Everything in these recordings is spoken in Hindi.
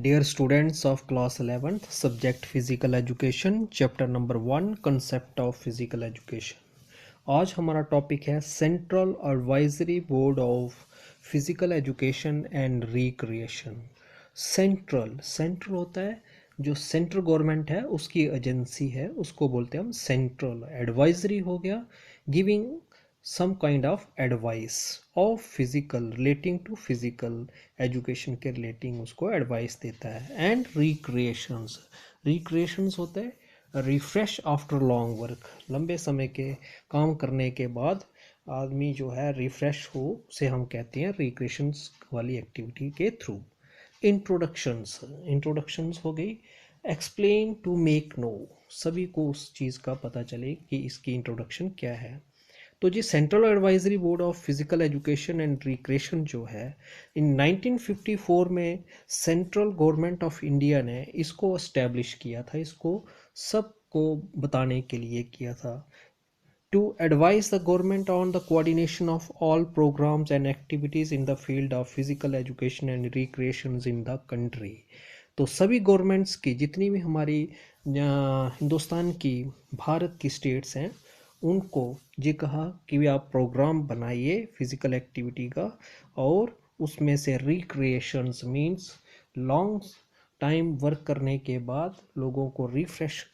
Dear students of class 11th, subject physical education, chapter number 1, concept of physical education. आज हमारा टॉपिक है central advisory board of physical education and recreation. Central होता है जो सेंट्रल गवर्नमेंट है उसकी एजेंसी है, उसको बोलते हैं हम सेंट्रल। एडवाइजरी हो गया giving some kind of advice of physical relating to physical education के relating उसको advice देता है। and recreations होता है रिफ्रेश आफ्टर लॉन्ग वर्क, लंबे समय के काम करने के बाद आदमी जो है रिफ्रेश हो उसे हम कहते हैं रिक्रिएशंस वाली एक्टिविटी के थ्रू। इंट्रोडक्शंस हो गई। एक्सप्लेन टू मेक नो, सभी को उस चीज़ का पता चले कि इसकी इंट्रोडक्शन क्या है। तो जी central advisory board of physical education and recreation जो है इन 1954 में सेंट्रल गवर्नमेंट ऑफ इंडिया ने इसको एस्टेब्लिश किया था, इसको सबको बताने के लिए किया था। To advise the government on the coordination of all programmes and activities in the field of physical education and recreation in the country. तो सभी गवर्नमेंट्स की जितनी भी हमारी हिंदुस्तान की भारत की स्टेट्स हैं उनको ये कहा कि भी आप प्रोग्राम बनाइए फिजिकल एक्टिविटी का, और उसमें से recreations means long time work करने के बाद लोगों को रिफ्रेश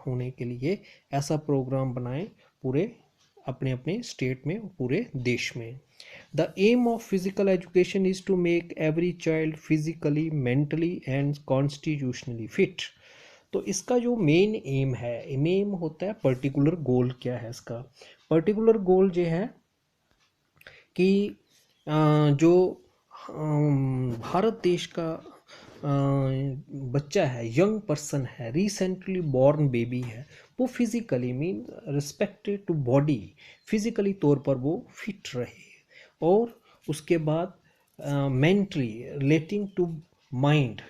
होने के लिए ऐसा प्रोग्राम बनाएं पूरे अपने अपने स्टेट में, पूरे देश में। The aim of physical education is to make every child physically, mentally and constitutionally fit. तो इसका जो मेन एम है, एम होता है पर्टिकुलर गोल। क्या है इसका पर्टिकुलर गोल? ये है कि जो भारत देश का बच्चा है, यंग पर्सन है, रिसेंटली बॉर्न बेबी है, वो physically mean respected to body, physically तौर पर वो फिट रहे, और उसके बाद mentally relating to mind,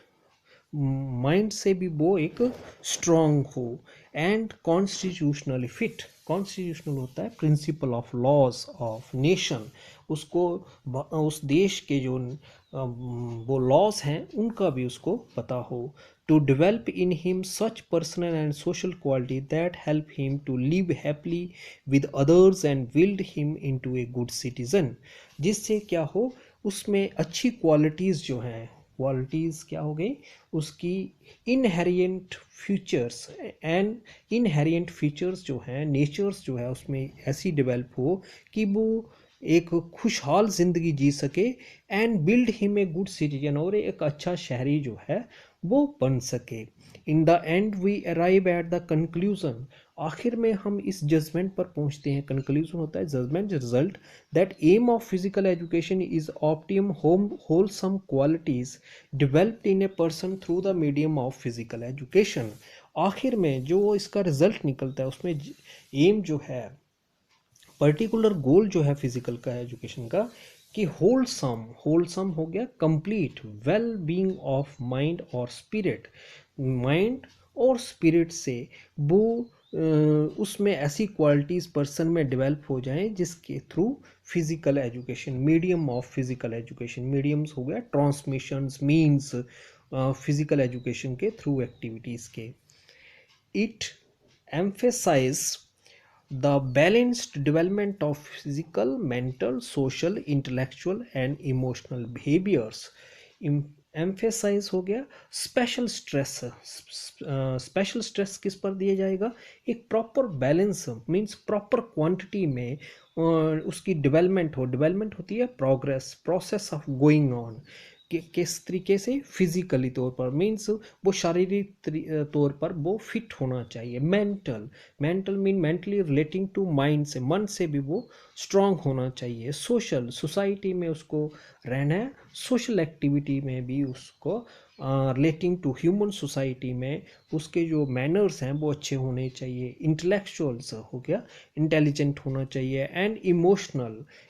mind से भी वो एक स्ट्रॉन्ग हो, एंड कॉन्स्टिट्यूशनली फिट। कॉन्स्टिट्यूशनल होता है principle of laws of nation, उसको उस देश के जो वो लॉज हैं उनका भी उसको पता हो। To develop in him such personal and social quality that help him to live happily with others and build him into a good citizen. जिससे क्या हो, उसमें अच्छी क्वालिटीज़ जो हैं, क्वालिटीज़ क्या हो गई उसकी, इनहेरिएंट फीचर्स एंड इनहेरिएंट फीचर्स जो हैं, नेचर्स जो है उसमें ऐसी डेवलप हो कि वो एक खुशहाल ज़िंदगी जी सके, and build him a good citizen, और एक अच्छा शहरी जो है वो बन सके। In the end we arrive at the conclusion, आखिर में हम इस जजमेंट पर पहुंचते हैं। कंक्लूजन होता है judgement, result, that aim of physical education is optimum wholesome qualities developed in a person through the medium of physical education. आखिर में जो इसका रिजल्ट निकलता है उसमें एम जो है, पर्टिकुलर गोल जो है फिजिकल का एजुकेशन का, कि होलसम हो गया complete well being of mind और स्पिरिट, माइंड और स्पिरिट से वो उसमें ऐसी क्वालिटीज़ पर्सन में डेवलप हो जाएं जिसके through physical education, medium of physical education, mediums हो गया ट्रांसमिशंस मीन्स फिजिकल एजुकेशन के थ्रू एक्टिविटीज़ के। It emphasise the balanced development of physical, mental, social, intellectual and emotional behaviors। Emphasise हो गया स्पेशल स्ट्रेस। स्पेशल स्ट्रेस किस पर दिया जाएगा? एक proper balance means proper quantity में उसकी डेवलपमेंट हो। डेवलपमेंट होती है progress, process of going on, किस तरीके से फिजिकली तौर पर मीन्स वो शारीरिक तौर पर वो फिट होना चाहिए। Mental mean mentally relating to mind से, मन से भी वो स्ट्रांग होना चाहिए। सोशल, सोसाइटी में उसको रहना है, सोशल एक्टिविटी में भी उसको रिलेटिंग टू ह्यूमन सोसाइटी में उसके जो मैनर्स हैं वो अच्छे होने चाहिए। इंटेलेक्चुअल्स हो गया, इंटेलिजेंट होना चाहिए। एंड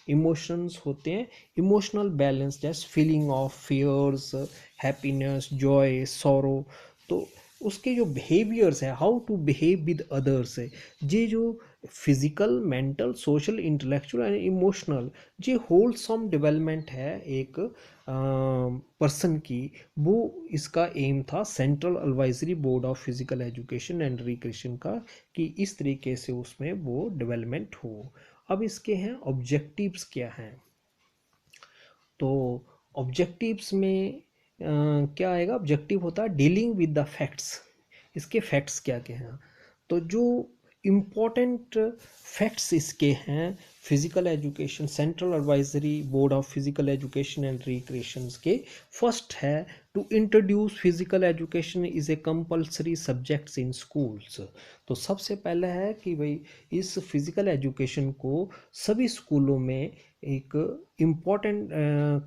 इमोशंस होते हैं इमोशनल बैलेंस, जैसे feeling of fears, happiness, joy, sorrow. तो उसके जो बिहेवियर्स है, how to behave with others है, ये जो physical, mental, social, intellectual and emotional, ये होलसम डेवलपमेंट है एक पर्सन की, वो इसका एम था central advisory board of physical education and recreation का, कि इस तरीके से उसमें वो डेवलपमेंट हो। अब इसके हैं ऑब्जेक्टिव्स क्या हैं। तो ऑब्जेक्टिव्स में क्या आएगा, ऑब्जेक्टिव होता है डीलिंग विद द फैक्ट्स। इसके फैक्ट्स क्या क्या हैं, तो जो इम्पोर्टेंट फैक्ट्स इसके हैं physical education central advisory board of physical education and recreation के, फर्स्ट है to introduce physical education is a compulsory subjects in schools. तो सबसे पहला है कि भाई इस फिजिकल एजुकेशन को सभी स्कूलों में एक इम्पॉर्टेंट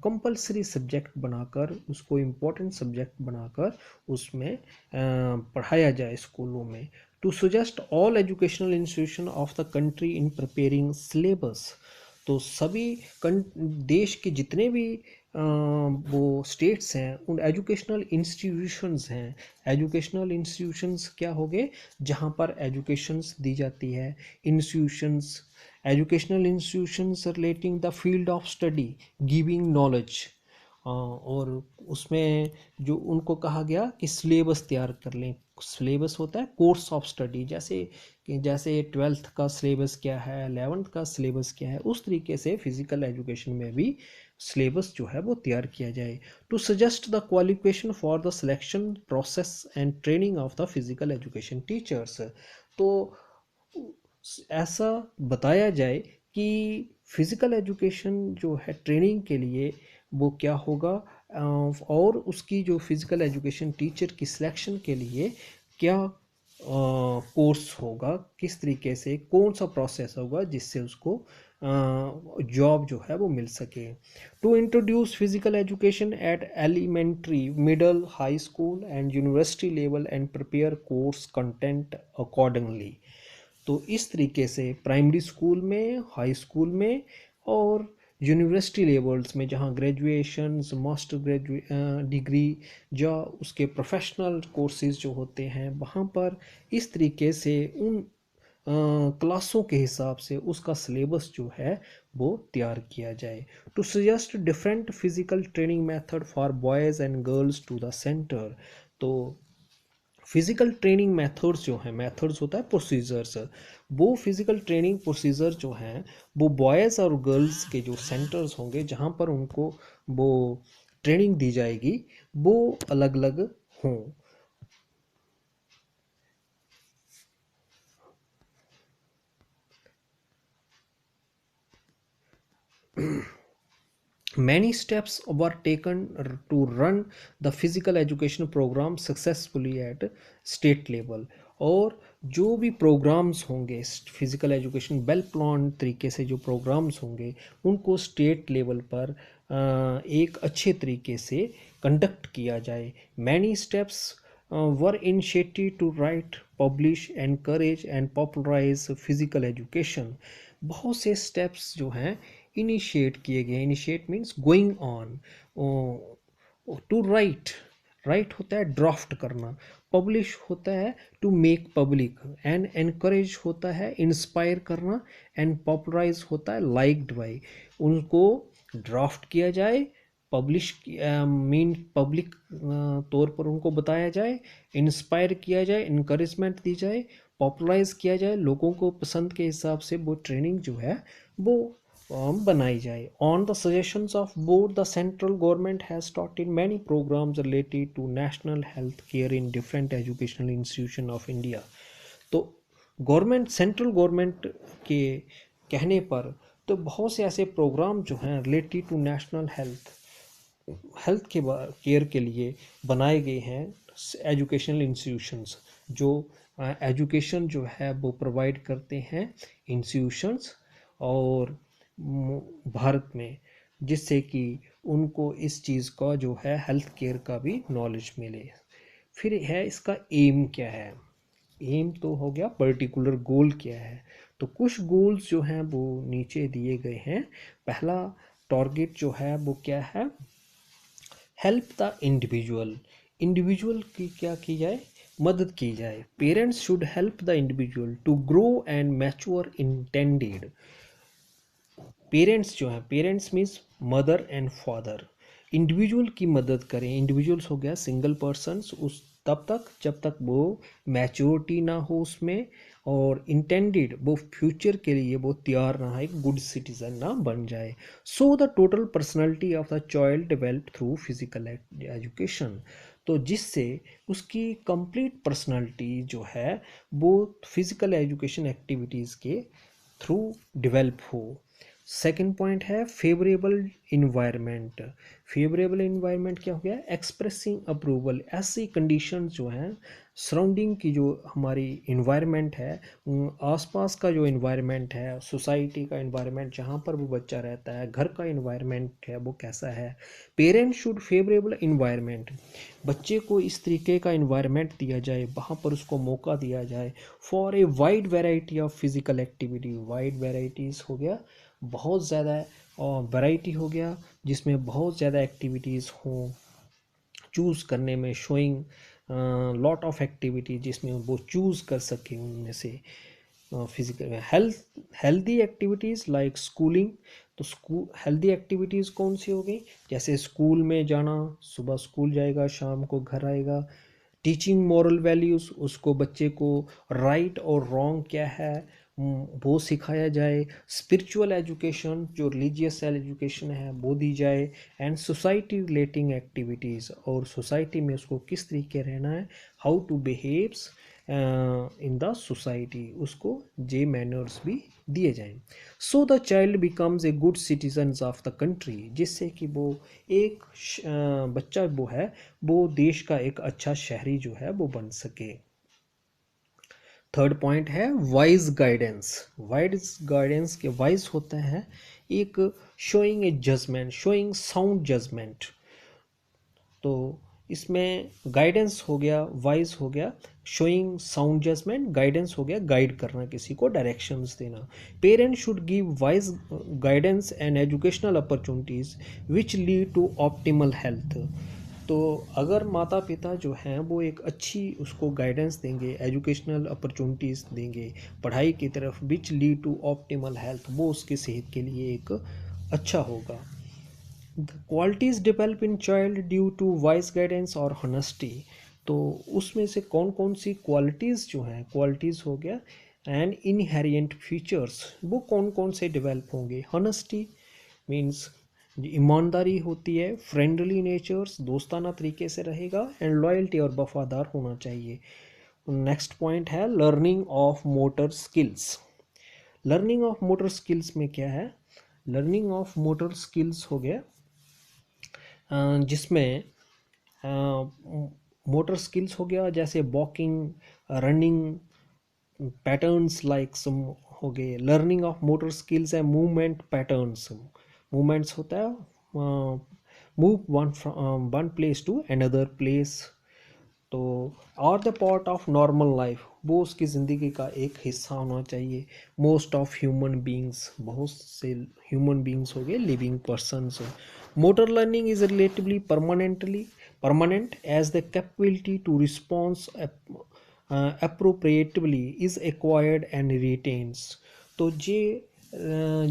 कंपलसरी सब्जेक्ट बनाकर, उसको इम्पोर्टेंट सब्जेक्ट बनाकर उसमें पढ़ाया जाए स्कूलों में। To suggest all educational institution of the country in preparing syllabus. तो सभी देश के जितने भी वो स्टेट्स हैं, उन एजुकेशनल इंस्टीट्यूशंस हैं, एजुकेशनल इंस्टीट्यूशंस क्या हो गए, जहाँ पर एजुकेशंस दी जाती है, institutions, educational institutions relating the field of study giving knowledge. और उसमें जो उनको कहा गया कि सिलेबस तैयार कर लें। सिलेबस होता है कोर्स ऑफ स्टडी, जैसे ट्वेल्थ का सिलेबस क्या है, 11th का सिलेबस क्या है, उस तरीके से फिजिकल एजुकेशन में भी सिलेबस जो है वो तैयार किया जाए। To suggest the qualification for the selection process and training of the physical education teachers. तो ऐसा बताया जाए कि फिजिकल एजुकेशन जो है ट्रेनिंग के लिए वो क्या होगा, और उसकी जो फिजिकल एजुकेशन टीचर की सिलेक्शन के लिए क्या कोर्स होगा, किस तरीके से कौन सा प्रोसेस होगा जिससे उसको जॉब जो है वो मिल सके। To introduce physical education at elementary middle high school and university level and prepare course content accordingly. तो इस तरीके से प्राइमरी स्कूल में, हाई स्कूल में और यूनिवर्सिटी लेवल्स में, जहाँ ग्रेजुएशन, मास्टर डिग्री या उसके प्रोफेशनल कोर्सेज जो होते हैं, वहाँ पर इस तरीके से उन क्लासों के हिसाब से उसका सिलेबस जो है वो तैयार किया जाए। To suggest different physical training method for boys and girls to the centre. तो फिजिकल ट्रेनिंग मेथड्स जो हैं, मेथड्स होता है प्रोसीजर्स, वो फिजिकल ट्रेनिंग प्रोसीजर जो हैं वो बॉयज़ और गर्ल्स के जो सेंटर्स होंगे जहाँ पर उनको वो ट्रेनिंग दी जाएगी, वो अलग अलग हों। Many steps were taken to run the physical education program successfully at state level। और जो भी प्रोग्राम्स होंगे फिजिकल एजुकेशन वेल प्लान तरीके से, जो प्रोग्राम्स होंगे उनको स्टेट लेवल पर एक अच्छे तरीके से कंडक्ट किया जाए। Many steps were initiated to write, publish, encourage and popularise physical education. बहुत से स्टेप्स जो हैं इनिशिएट किए गए। Initiate means going on. To write, write होता है ड्राफ्ट करना, पब्लिश होता है to make public, and encourage होता है इंस्पायर करना, एंड पॉपुलराइज होता है लाइक्ड बाई। उनको ड्राफ्ट किया जाए, पब्लिश मीन पब्लिक तौर पर उनको बताया जाए, इंस्पायर किया जाए, इनकरेजमेंट दी जाए, पॉपुलराइज किया जाए, लोगों को पसंद के हिसाब से वो ट्रेनिंग जो है वो बनाई जाए। On the suggestions of board, the central government has started many programmes related to national health care in different educational institution of India. तो गवर्नमेंट, सेंट्रल गवर्नमेंट के कहने पर तो बहुत से ऐसे प्रोग्राम जो हैं रिलेटेड टू नेशनल हेल्थ के केयर के लिए बनाए गए हैं एजुकेशनल इंस्टीट्यूशंस, जो एजुकेशन जो है वो प्रोवाइड करते हैं इंस्टीट्यूशंस और भारत में, जिससे कि उनको इस चीज़ का जो है हेल्थ केयर का भी नॉलेज मिले। फिर है इसका एम क्या है। एम तो हो गया, पर्टिकुलर गोल क्या है। तो कुछ गोल्स जो हैं वो नीचे दिए गए हैं। पहला टारगेट जो है वो क्या है, हेल्प द इंडिविजुअल। इंडिविजुअल की क्या की जाए, मदद की जाए। Parents should help the individual to grow and mature intended. Parents जो हैं, parents means mother and father, individual की मदद करें। इंडिविजुअल्स हो गया सिंगल पर्सन्स, उस तब तक जब तक वो मैच्योरिटी ना हो उसमें, और इंटेंडेड वो फ्यूचर के लिए वो तैयार ना है, एक गुड सिटीजन ना बन जाए। So the total personality of the child develop through physical education. तो जिससे उसकी कंप्लीट पर्सनालिटी जो है वो फिजिकल एजुकेशन एक्टिविटीज़ के थ्रू डेवलप हो। सेकंड पॉइंट है फेवरेबल इन्वायरमेंट। फेवरेबल इन्वायरमेंट क्या हो गया? Expressing approval. ऐसी कंडीशन जो हैं सराउंडिंग की, जो हमारी इन्वायरमेंट है, आसपास का जो इन्वायरमेंट है, सोसाइटी का इन्वायरमेंट जहाँ पर वो बच्चा रहता है, घर का इन्वायरमेंट है वो कैसा है। पेरेंट्स शुड फेवरेबल इन्वायरमेंट, बच्चे को इस तरीके का इन्वायरमेंट दिया जाए, वहाँ पर उसको मौका दिया जाए for a wide variety of physical activity. Wide varieties हो गया, बहुत ज़्यादा वैरायटी हो गया, जिसमें बहुत ज़्यादा एक्टिविटीज़ हों चूज़ करने में, शोइंग लॉट ऑफ एक्टिविटी जिसमें वो चूज़ कर सके उनमें से। Physical healthy activities like schooling. तो स्कूल हेल्दी एक्टिविटीज़ कौन सी हो गई? जैसे स्कूल में जाना, सुबह स्कूल जाएगा शाम को घर आएगा। टीचिंग मॉरल वैल्यूज़, उसको बच्चे को राइट और रॉन्ग क्या है वो सिखाया जाए। स्पिरिचुअल एजुकेशन, जो रिलीजियस एजुकेशन है वो दी जाए। एंड सोसाइटी रिलेटिंग एक्टिविटीज़, और सोसाइटी में उसको किस तरीके रहना है, how to behaves in the society, उसको जे मैनर्स भी दिए जाएं। So the child becomes a good citizen of the country, जिससे कि वो एक बच्चा वो है वो देश का एक अच्छा शहरी जो है वो बन सके। थर्ड पॉइंट है वाइज गाइडेंस। वाइज गाइडेंस के वाइज होता है एक showing a judgement, showing sound judgement. तो इसमें गाइडेंस हो गया, वाइज हो गया शोइंग साउंड जजमेंट, गाइडेंस हो गया गाइड करना, किसी को डायरेक्शंस देना। Parents should give wise guidance and educational opportunities which lead to optimal health. तो अगर माता पिता जो हैं वो एक अच्छी उसको गाइडेंस देंगे, एजुकेशनल अपॉर्चुनिटीज़ देंगे पढ़ाई की तरफ, which lead to optimal health, वो उसकी सेहत के लिए एक अच्छा होगा। Qualities develop in child due to wise guidance और हॉनेस्टी। तो उसमें से कौन कौन सी क्वालिटीज़ जो हैं, क्वालिटीज़ हो गया एंड इनहेरिएंट फीचर्स, वो कौन कौन से डेवलप होंगे? हॉनेस्टी मीन्स ईमानदारी होती है, फ्रेंडली नेचर्स दोस्ताना तरीके से रहेगा, एंड लॉयल्टी और वफादार होना चाहिए। नेक्स्ट पॉइंट है learning of motor skills. Learning of motor skills में क्या है? लर्निंग ऑफ मोटर स्किल्स हो गया जिसमें मोटर स्किल्स हो गया जैसे walking, running, patterns like some हो गए। लर्निंग ऑफ मोटर स्किल्स है मूवमेंट पैटर्न्स। मूवमेंट्स होता है move one place to another place. तो और the part of normal life, वो उसकी ज़िंदगी का एक हिस्सा होना चाहिए। मोस्ट ऑफ ह्यूमन बींग्स, बहुत से ह्यूमन बींग्स हो गए living persons. Motor learning is relatively permanent as the capability to response appropriately is acquired and retains। तो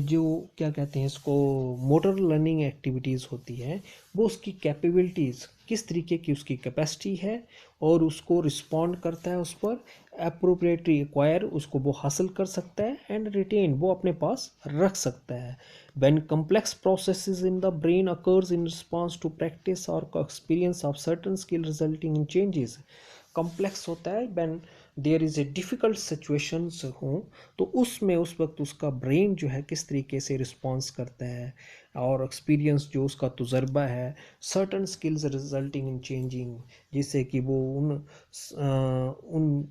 जो क्या कहते हैं इसको, मोटर लर्निंग एक्टिविटीज़ होती हैं वो उसकी कैपेबिलिटीज़, किस तरीके की उसकी कैपेसिटी है, और उसको रिस्पॉन्ड करता है उस पर, अप्रोप्रिएटली एक्वायर उसको वो हासिल कर सकता है, एंड रिटेन वो अपने पास रख सकता है। When complex processes in the brain occurs in response to practice और experience of certain skill resulting in changes. Complex होता है when there is a difficult situations हों, तो उसमें उस वक्त उसका ब्रेन जो है किस तरीके से रिस्पॉन्स करता है, और एक्सपीरियंस जो उसका तजुर्बा है, certain skills resulting in changing, जिससे कि वो उन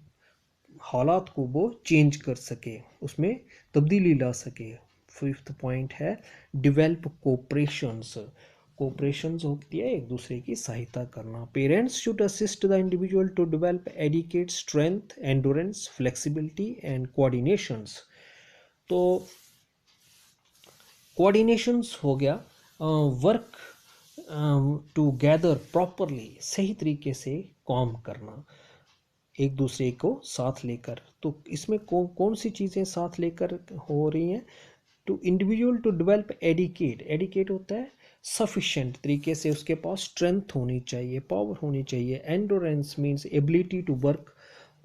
हालात को वो चेंज कर सके, उसमें तब्दीली ला सके। फिफ्थ पॉइंट है डिवेल्प कोऑपरेशंस। कोऑपरेशंस होती है एक दूसरे की सहायता करना। Parents should assist the individual to develop adequate strength, endurance, flexibility and coordinations. तो कोऑर्डिनेशंस हो गया वर्क टुगेदर प्रॉपरली, सही तरीके से काम करना एक दूसरे को साथ लेकर। तो इसमें कौन सी चीज़ें साथ लेकर हो रही हैं? To individual to develop adequate, adequate होता है सफिशेंट तरीके से उसके पास स्ट्रेंथ होनी चाहिए, पावर होनी चाहिए। Endurance means ability to work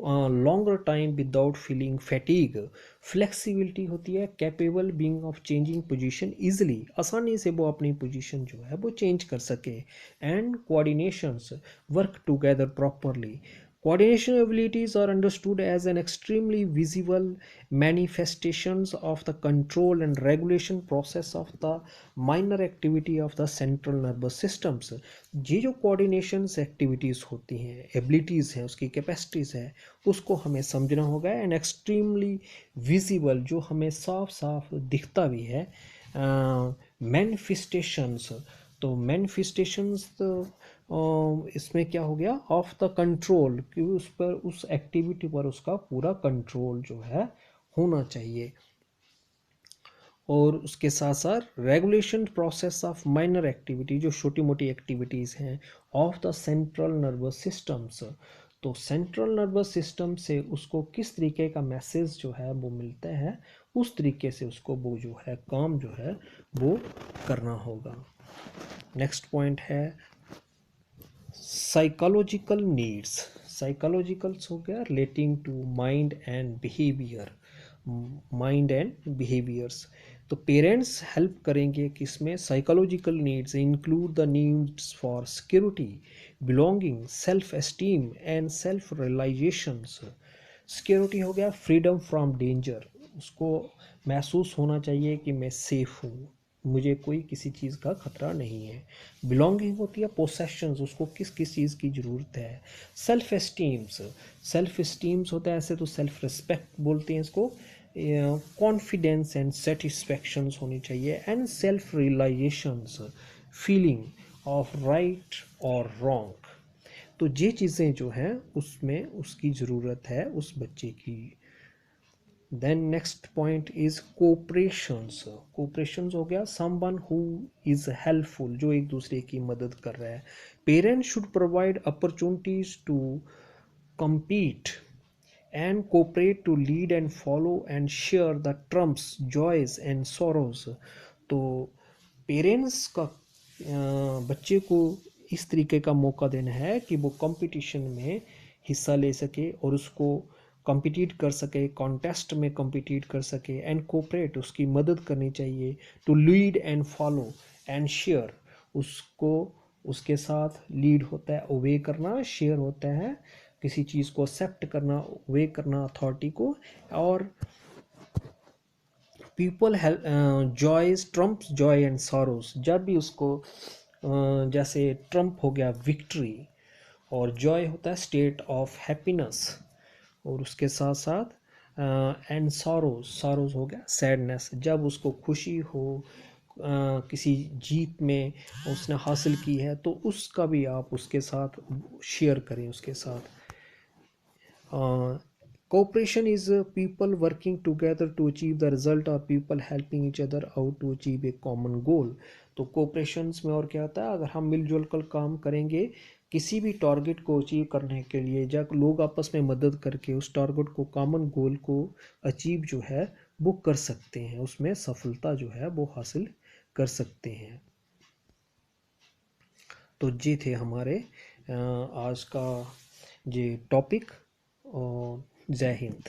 longer time without feeling fatigue. Flexibility होती है capable being of changing position easily, आसानी से वो अपनी पोजीशन जो है वो चेंज कर सके। And coordinations, work together properly. Coordination abilities are understood as an extremely visible manifestations of the control and regulation process of the minor activity of the central nervous systems। ये जो coordinations activities होती हैं, abilities हैं, उसकी capacities है, उसको हमें समझना होगा। एंड एक्सट्रीमली विजिबल, जो हमें साफ साफ दिखता भी है। मैनिफेस्टेशंस, तो मैनिफेस्टेशंस इसमें क्या हो गया, ऑफ द कंट्रोल, कि उस पर, उस एक्टिविटी पर उसका पूरा कंट्रोल जो है होना चाहिए। और उसके साथ साथ regulation process of minor activity, जो छोटी मोटी एक्टिविटीज़ हैं, of the central nervous systems. तो सेंट्रल नर्वस सिस्टम से उसको किस तरीके का मैसेज जो है वो मिलता है, उस तरीके से उसको वो जो है काम जो है वो करना होगा। नेक्स्ट पॉइंट है साइकोलॉजिकल नीड्स। साइकोलॉजिकल्स हो गया relating to mind and behaviour, mind and behaviours. तो पेरेंट्स हेल्प करेंगे कि इसमें psychological needs include the needs for security, belonging, self esteem and self realisations. Security हो गया फ्रीडम फ्रॉम डेंजर, उसको महसूस होना चाहिए कि मैं सेफ हूँ, मुझे कोई किसी चीज़ का खतरा नहीं है। बिलोंगिंग होती है पोसेशंस, उसको किस किस चीज़ की ज़रूरत है। सेल्फ एस्टीम्स, सेल्फ एस्टीम्स होता है, ऐसे तो सेल्फ रिस्पेक्ट बोलते हैं इसको। कॉन्फिडेंस एंड सेटिस्फैक्शंस होनी चाहिए। And self realisations, feeling of right और रॉन्ग। तो ये चीज़ें जो हैं उसमें उसकी ज़रूरत है उस बच्चे की। Then next point is cooperations. Cooperations हो गया समवन हु इज हेल्पफुल, जो एक दूसरे की मदद कर रहा है। Parents should provide opportunities to compete and cooperate to lead and follow and share the trumps joys and sorrows। तो पेरेंट्स का बच्चे को इस तरीके का मौका देना है कि वो कंपटीशन में हिस्सा ले सके और उसको कम्पिटिट कर सके, कॉन्टेस्ट में कम्पिटिट कर सके। एंड कोऑपरेट, उसकी मदद करनी चाहिए। To lead and follow and share, उसको उसके साथ लीड होता है ओबे करना, शेयर होता है किसी चीज़ को एक्सेप्ट करना, ओबे करना अथॉरिटी को। और people joys Trump's Joy and sorrows, जब भी उसको जैसे ट्रम्प हो गया विक्ट्री, और जॉय होता है स्टेट ऑफ हैप्पीनेस, और उसके साथ साथ एंड सॉरोज, सॉरोज हो गया सैडनेस, जब उसको खुशी हो किसी जीत में उसने हासिल की है, तो उसका भी आप उसके साथ शेयर करें उसके साथ। Cooperation is people working together to achieve the result or people helping each other out to achieve a common goal। तो कोऑपरेशंस में और क्या होता है, अगर हम मिलजुल कर काम करेंगे किसी भी टारगेट को अचीव करने के लिए, जब लोग आपस में मदद करके उस टारगेट को, कॉमन गोल को अचीव जो है वो कर सकते हैं, उसमें सफलता जो है वो हासिल कर सकते हैं। तो ये थे हमारे आज का ये टॉपिक। और जय हिंद।